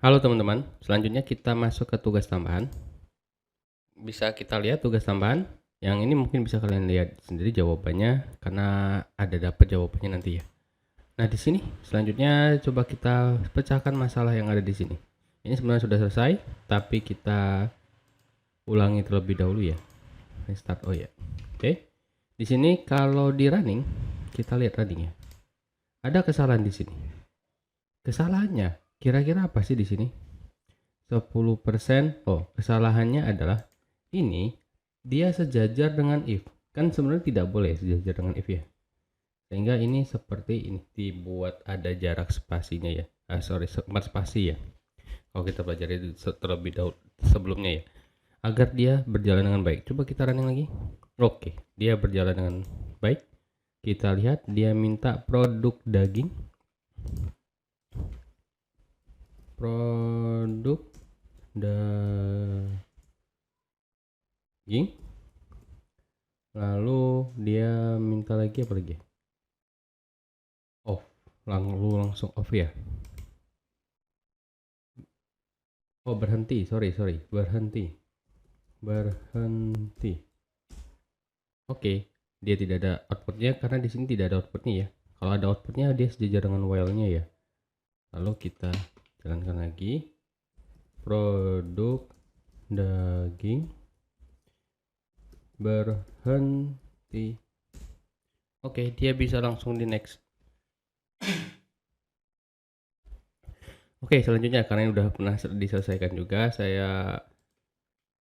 Halo teman-teman, selanjutnya kita masuk ke tugas tambahan. Bisa kita lihat tugas tambahan. Yang ini mungkin bisa kalian lihat sendiri jawabannya karena ada dapat jawabannya nanti ya. Nah, di sini selanjutnya coba kita pecahkan masalah yang ada di sini. Ini sebenarnya sudah selesai, tapi kita ulangi terlebih dahulu ya. Restart ya. Oke. Di sini kalau di running, kita lihat runningnya. Ada kesalahan di sini. Kesalahannya kira-kira apa sih di sini? 10%. Oh, kesalahannya adalah ini dia sejajar dengan if. Kan sebenarnya tidak boleh sejajar dengan if ya. Sehingga ini seperti ini dibuat ada jarak spasinya ya. Smart spasi ya. Kalau kita pelajari terlebih dahulu sebelumnya ya. Agar dia berjalan dengan baik. Coba kita running lagi. Oke, dia berjalan dengan baik. Kita lihat dia minta produk daging. Produk daging, lalu dia minta lagi apa lagi? Off, langsung off ya. Oh, berhenti, sorry, berhenti. Oke, dia tidak ada outputnya karena di sini tidak ada outputnya ya. Kalau ada outputnya dia sejajar dengan while-nya ya. Lalu kita jalankan lagi. Produk daging berhenti. Oke, dia bisa langsung di next. Oke, selanjutnya karena ini udah pernah diselesaikan juga, saya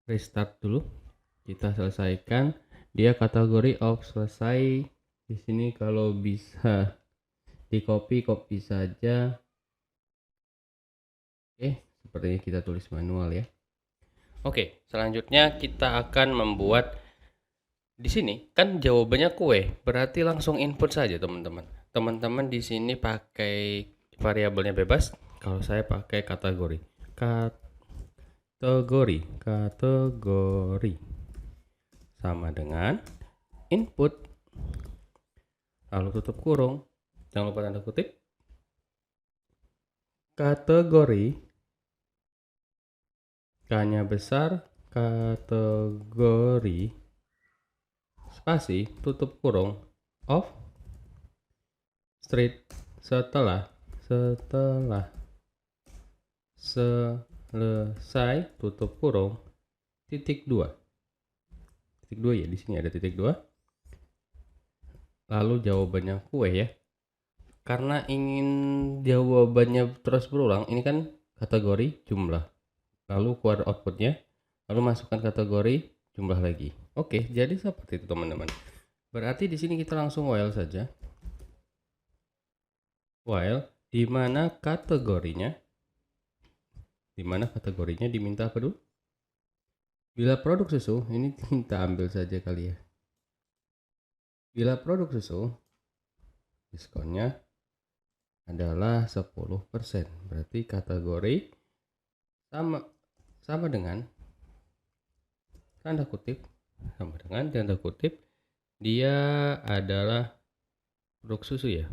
restart dulu. Kita selesaikan. Dia kategori of selesai. Di sini kalau bisa di copy saja. Oke, sepertinya kita tulis manual ya. Oke, selanjutnya kita akan membuat di sini kan jawabannya kue, berarti langsung input saja teman-teman. Teman-teman di sini pakai variabelnya bebas. Kalau saya pakai kategori. Kategori sama dengan input lalu tutup kurung, jangan lupa tanda kutip, kategori K-nya besar, kategori spasi tutup kurung of street setelah selesai tutup kurung titik 2 ya, di sini ada titik 2. Lalu jawabannya kue ya. Karena ingin jawabannya terus berulang, ini kan kategori jumlah. Lalu keluar outputnya, lalu masukkan kategori jumlah lagi. Oke, jadi seperti itu teman-teman. Berarti di sini kita langsung while saja. While di mana kategorinya diminta apa dulu? Bila produk susu, ini kita ambil saja kali ya. Bila produk susu, diskonnya adalah 10%. Berarti kategori sama dengan tanda kutip, dia adalah produk susu ya.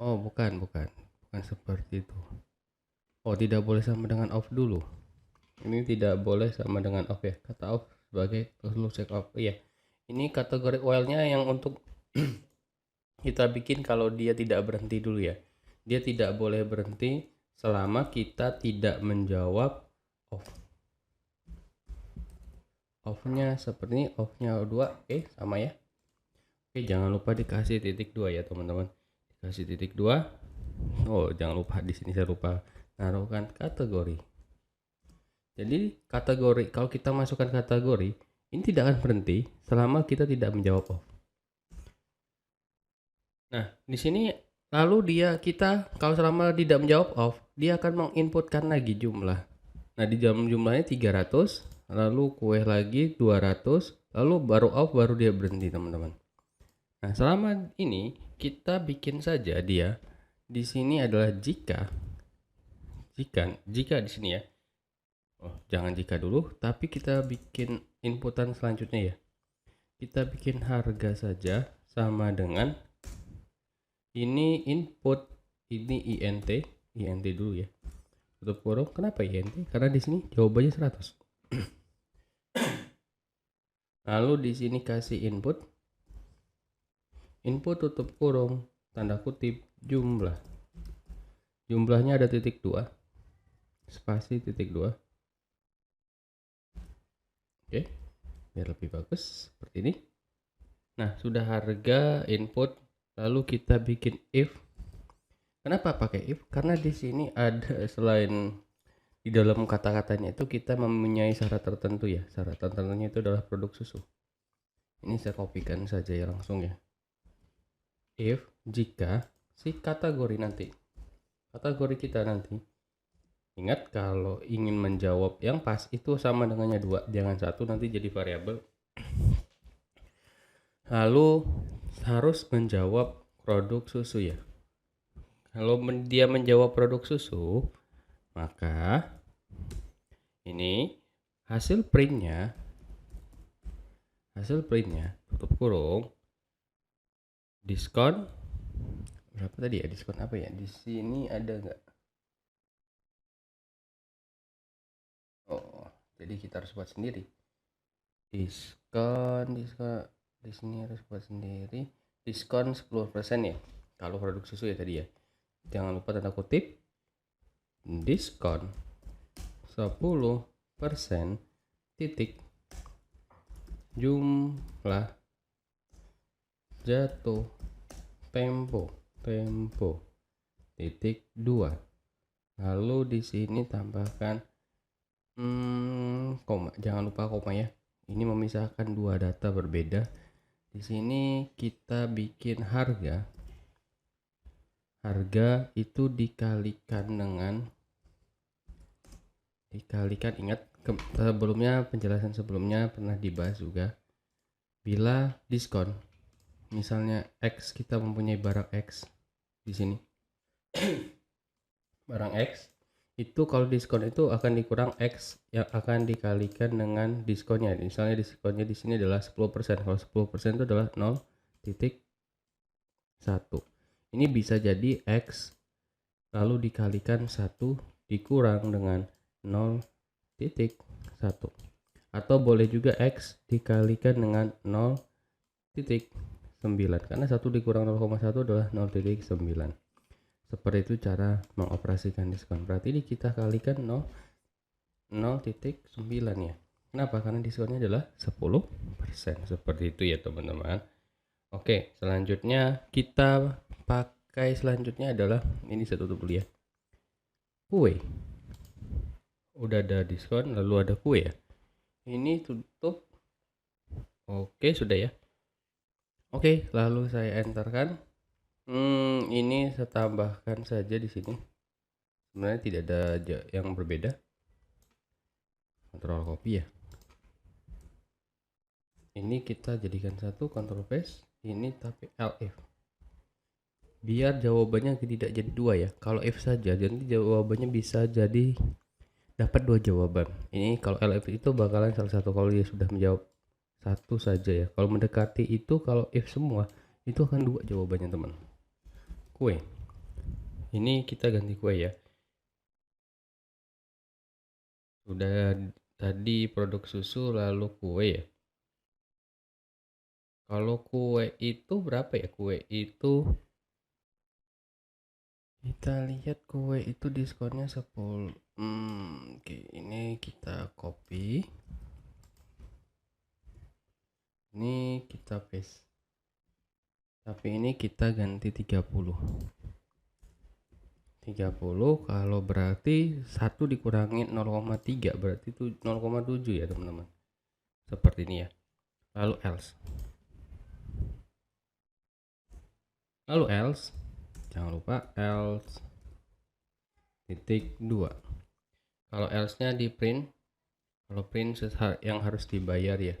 Oh, bukan seperti itu. Oh, tidak boleh sama dengan off dulu. Ini tidak boleh sama dengan off ya. Kata off sebagai close check off. Iya. Ini kategori while-nya yang untuk kita bikin kalau dia tidak berhenti dulu ya. Dia tidak boleh berhenti selama kita tidak menjawab off. Off-nya seperti ini, off-nya 2. Oke, sama ya. Oke, jangan lupa dikasih titik 2 ya, teman-teman. Dikasih titik 2. Oh, jangan lupa di sini saya lupa naruhkan kategori. Jadi kategori, kalau kita masukkan kategori, ini tidak akan berhenti selama kita tidak menjawab off. Nah, di sini lalu kita kalau selama tidak menjawab off, dia akan menginputkan lagi jumlah. Nah, di jumlahnya 300, lalu kue lagi 200, lalu baru off, baru dia berhenti, teman-teman. Nah, selama ini kita bikin saja dia di sini adalah jika di sini ya. Oh, jangan jika dulu, tapi kita bikin inputan selanjutnya ya. Kita bikin harga saja sama dengan ini input, ini int dulu ya. tutup kurung. Kenapa INT? Karena di sini jawabannya 100. Lalu di sini kasih input tutup kurung tanda kutip jumlah. Jumlahnya ada titik 2, spasi titik 2. Oke, biar lebih bagus seperti ini. Nah, sudah harga input, lalu kita bikin if. Kenapa pakai if? Karena di sini ada, selain di dalam kata-katanya itu kita mempunyai syarat tertentu ya. Syarat tertentunya itu adalah produk susu. Ini saya kopikan saja ya langsung ya. If jika si kategori kita nanti, ingat kalau ingin menjawab yang pas itu sama dengannya 2, jangan 1 nanti jadi variabel. Lalu harus menjawab produk susu ya. Kalau dia menjawab produk susu, maka ini hasil printnya tutup kurung diskon berapa tadi ya, diskon apa ya, di sini ada nggak? Oh, jadi kita harus buat sendiri. Diskon di sini harus buat sendiri. Diskon 10% ya kalau produk susu ya tadi ya. Jangan lupa tanda kutip diskon 10% titik jumlah jatuh tempo titik 2. Lalu di sini tambahkan koma, jangan lupa koma ya. Ini memisahkan dua data berbeda. Di sini kita bikin harga itu dikalikan, ingat sebelumnya, penjelasan sebelumnya pernah dibahas juga. Bila diskon, misalnya X, kita mempunyai barang X di sini. Barang X itu kalau diskon itu akan dikurang X yang akan dikalikan dengan diskonnya. Misalnya diskonnya di sini adalah 10%. Kalau 10% itu adalah 0,1. Ini bisa jadi X lalu dikalikan 1 dikurang dengan 0,1, atau boleh juga X dikalikan dengan 0,9, karena 1 dikurang 0,1 adalah 0,9. Seperti itu cara mengoperasikan diskon. Berarti ini kita kalikan 0,9 ya. Kenapa? Karena diskonnya adalah 10%. Seperti itu ya teman-teman. Oke, selanjutnya kita pakai adalah ini, saya tutup dulu ya. Kue. Udah ada diskon lalu ada kue ya. Ini tutup. Oke, sudah ya. Oke, lalu saya enterkan. Ini saya tambahkan saja di sini. Sebenarnya tidak ada yang berbeda. Kontrol copy ya. Ini kita jadikan satu, kontrol paste. Ini tapi elif. Biar jawabannya tidak jadi 2 ya. Kalau if saja nanti jawabannya bisa jadi dapat 2 jawaban. Ini kalau elif itu bakalan salah satu kalau dia sudah menjawab satu saja ya. Kalau mendekati itu, kalau if semua itu akan 2 jawabannya teman. Kue. Ini kita ganti kue ya. Sudah tadi produk susu lalu kue ya. Kalau kue itu berapa ya? Kue itu kita lihat, kue itu diskonnya 10. Oke, ini kita copy. Ini kita paste. Tapi ini kita ganti 30. Kalau berarti 1 dikurangi 0,3 berarti itu 0,7 ya teman-teman. Seperti ini ya. Lalu else. Jangan lupa else titik 2. Kalau else-nya di print, kalau print yang harus dibayar ya.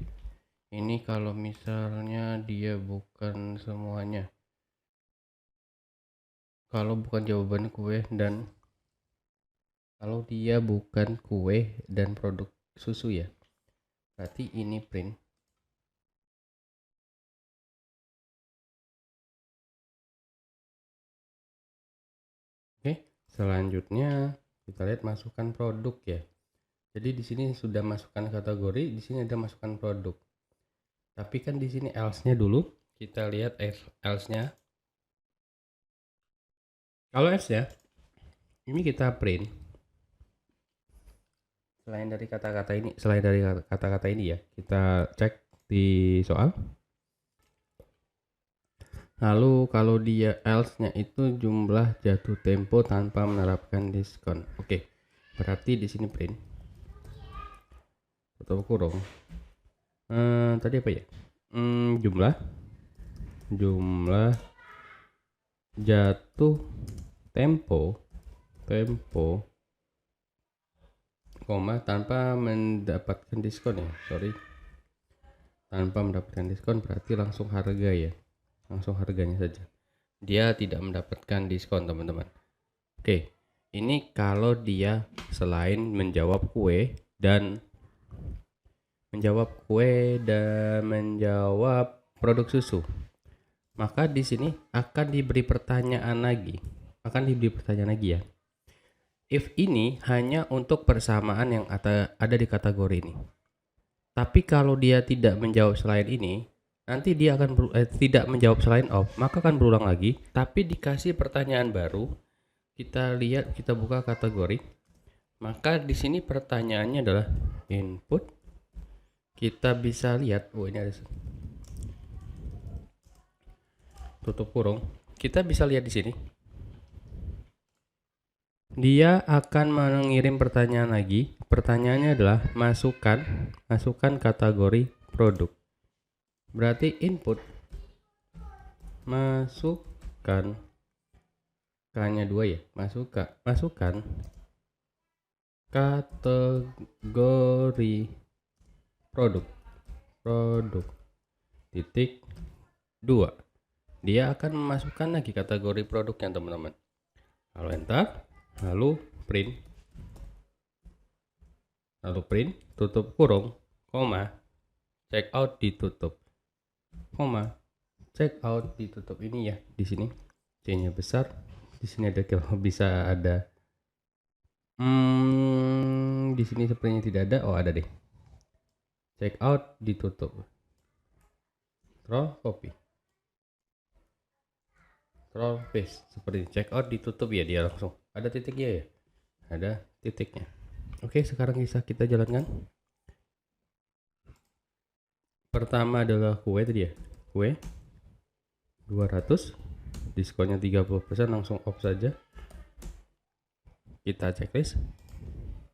Ini kalau misalnya dia bukan semuanya. Kalau bukan jawaban kue dan kalau dia bukan kue dan produk susu ya. Berarti ini print. Oke, selanjutnya Kita lihat masukkan produk ya. Jadi di sini sudah masukkan kategori, di sini ada masukkan produk. Tapi kan di sini else-nya dulu. Kita lihat else-nya. Kalau else-nya ini kita print. Selain dari kata-kata ini ya, kita cek di soal. Lalu kalau dia else-nya itu jumlah jatuh tempo tanpa menerapkan diskon. Oke. Berarti di sini print. Tutup kurung. Tadi apa ya? Jumlah jatuh tempo koma tanpa mendapatkan diskon ya, tanpa mendapatkan diskon berarti langsung harga ya, langsung harganya saja, dia tidak mendapatkan diskon teman-teman. Oke, ini kalau dia selain menjawab kue dan menjawab produk susu, maka di sini akan diberi pertanyaan lagi ya. If ini hanya untuk persamaan yang ada di kategori ini. Tapi kalau dia tidak menjawab selain ini, nanti dia akan tidak menjawab selain of, maka akan berulang lagi, tapi dikasih pertanyaan baru. Kita lihat, kita buka kategori. Maka di sini pertanyaannya adalah input. Kita bisa lihat, ini ada tutup kurung. Kita bisa lihat di sini. Dia akan mengirim pertanyaan lagi. Pertanyaannya adalah masukkan kategori produk. Berarti input masukkan K-nya 2 ya. Masukkan kategori produk titik 2. Dia akan memasukkan lagi kategori produknya teman-teman. Kalau enter, lalu print, tutup kurung, koma, check out ditutup, koma, check out ditutup. Ini ya, di sini C-nya besar, di sini ada bisa ada di sini sepertinya tidak ada. Oh, ada deh. Check out ditutup. Control copy. Control paste. Seperti check out ditutup ya, dia langsung. Ada titiknya ya? Ada titiknya. Oke, sekarang bisa kita jalankan. Pertama adalah kue tadi ya. Kue 200. Diskonnya 30%, langsung off saja. Kita checklist.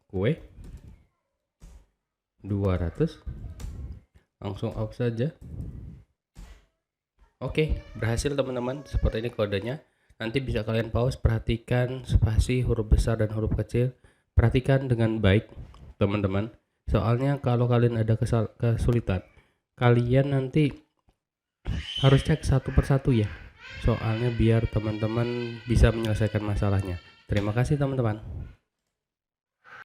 Kue 200, langsung off saja. Oke, berhasil teman-teman. Seperti ini kodenya. Nanti bisa kalian pause, perhatikan spasi, huruf besar dan huruf kecil. Perhatikan dengan baik teman-teman. Soalnya kalau kalian ada kesulitan, kalian nanti harus cek satu persatu ya. Soalnya biar teman-teman bisa menyelesaikan masalahnya. Terima kasih teman-teman.